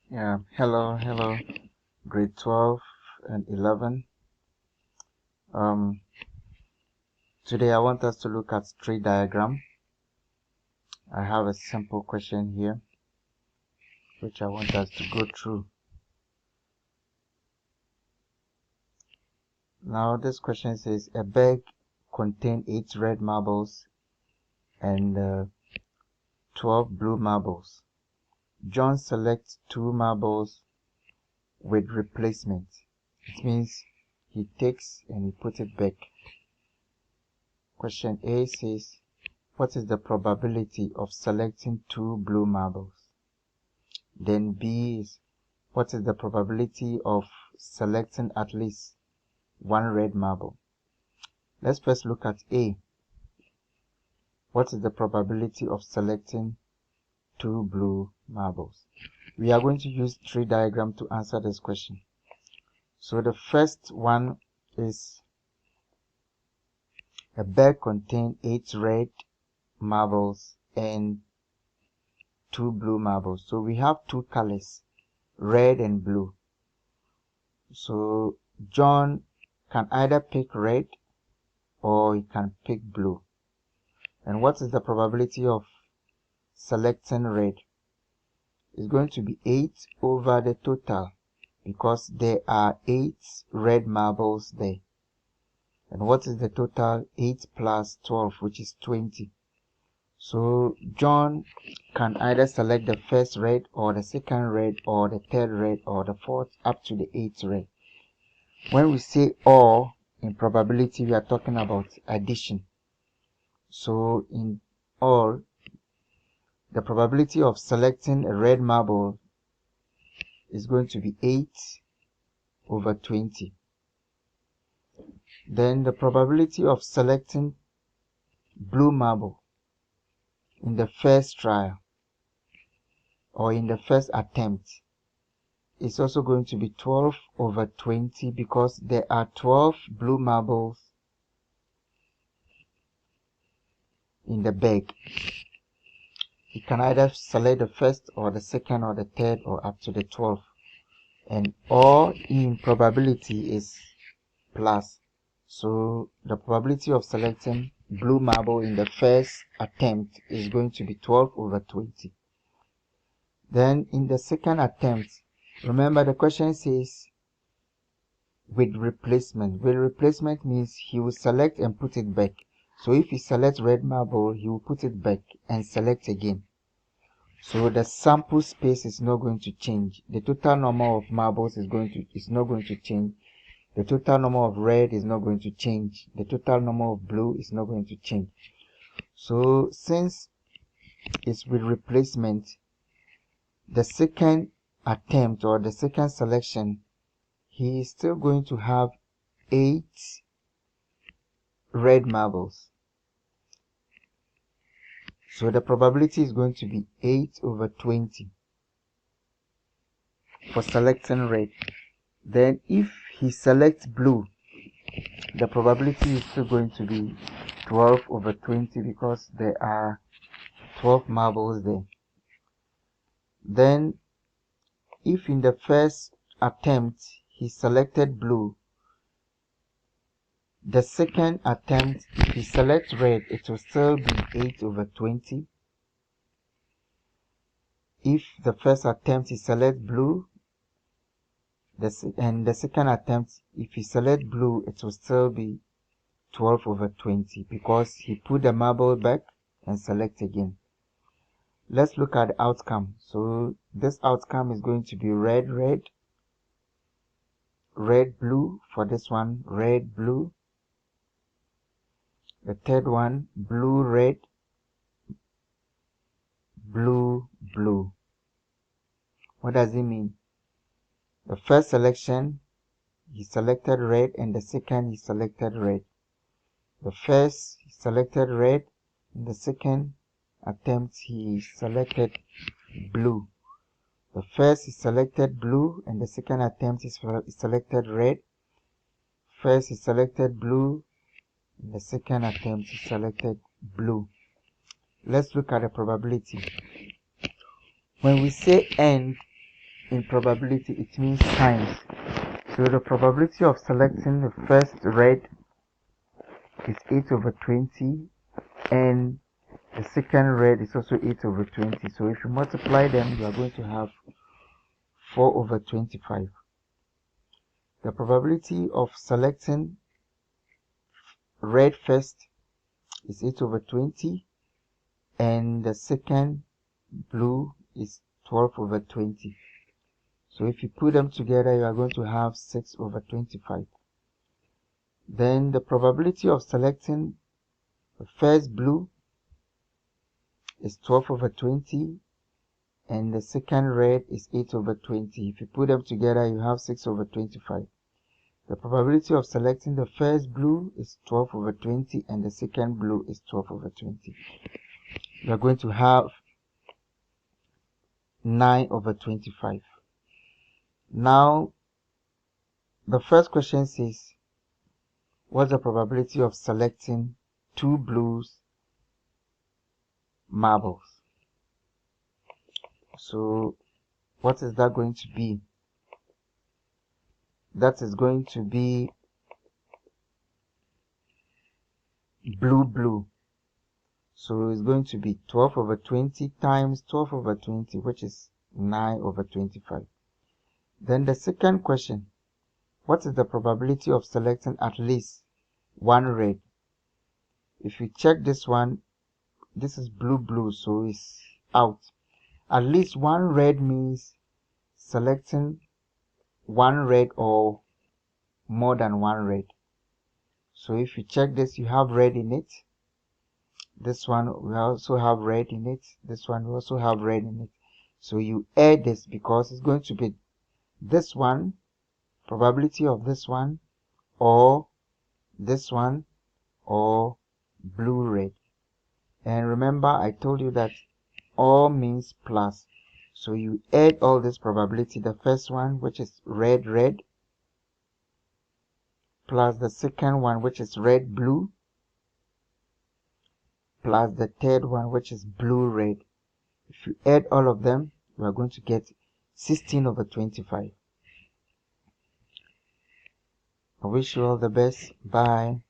Hello, grade 12 and 11. Today I want us to look at tree diagram. I have a simple question here, which I want us to go through. Now this question says, a bag contains 8 red marbles and 12 blue marbles. John selects 2 marbles with replacement. It means he takes and he puts it back. Question A says, what is the probability of selecting 2 blue marbles? Then B is, what is the probability of selecting at least 1 red marble? Let's first look at A. What is the probability of selecting 2 blue marbles? We are going to use tree diagram to answer this question. So the first one is, a bag contains 8 red marbles and 2 blue marbles. So we have 2 colors, red and blue. So John can either pick red or he can pick blue. And what is the probability of selecting red? It's going to be 8 over the total, because there are 8 red marbles there. And what is the total? 8 plus 12, which is 20. So John can either select the first red or the second red or the third red or the fourth up to the 8th red. When we say or in probability, we are talking about addition. So in or, the probability of selecting a red marble is going to be 8 over 20. Then the probability of selecting blue marble in the first trial or in the first attempt is also going to be 12 over 20, because there are 12 blue marbles in the bag. You can either select the first or the second or the third or up to the 12. And or in probability is plus. So the probability of selecting blue marble in the first attempt is going to be 12 over 20. Then in the second attempt, remember the question says with replacement. With replacement means he will select and put it back. So if he selects red marble, he will put it back and select again. So the sample space is not going to change. The total number of marbles is not going to change. The total number of red is not going to change. The total number of blue is not going to change. So since it's with replacement, the second attempt or the second selection, he is still going to have 8 red marbles. So the probability is going to be 8 over 20 for selecting red. Then if he selects blue, the probability is still going to be 12 over 20, because there are 12 marbles there. Then if in the first attempt he selected blue, the second attempt if he selects red, it will still be 8 over 20. If the first attempt he selects blue, and the second attempt if he selects blue, it will still be 12 over 20, because he put the marble back and select again. Let's look at the outcome. So this outcome is going to be red, red, red, blue. For this one, red, blue. The third one, blue, red, blue, blue. What does it mean? The first selection, he selected red, and the second he selected red. The first he selected red, and the second attempt he selected blue. The first he selected blue, and the second attempt he selected red. First he selected blue, and the second attempt he selected blue. Let's look at the probability. When we say and, in probability, it means times. So the probability of selecting the first red is 8 over 20, and the second red is also 8 over 20. So if you multiply them, you are going to have 4 over 25. The probability of selecting red first is 8 over 20, and the second blue is 12 over 20. So if you put them together, you are going to have 6 over 25. Then the probability of selecting the first blue is 12 over 20, and the second red is 8 over 20. If you put them together, you have 6 over 25. The probability of selecting the first blue is 12 over 20, and the second blue is 12 over 20. You are going to have 9 over 25. Now, the first question says, what's the probability of selecting 2 blues marbles? So, what is that going to be? That is going to be blue. So it's going to be 12 over 20 times 12 over 20, which is 9 over 25. Then the second question, what is the probability of selecting at least one red? If you check this one, this is blue, so it's out. At least one red means selecting one red or more than one red. So if you check this, you have red in it. This one we also have red in it. This one we also have red in it. So you add this because it's going to be this one, probability of this one, or this one, or blue red. And remember, I told you that all means plus. So you add all this probability, the first one, which is red, plus the second one, which is red, blue, plus the third one, which is blue, red. If you add all of them, we are going to get 16 over 25. I wish you all the best. Bye.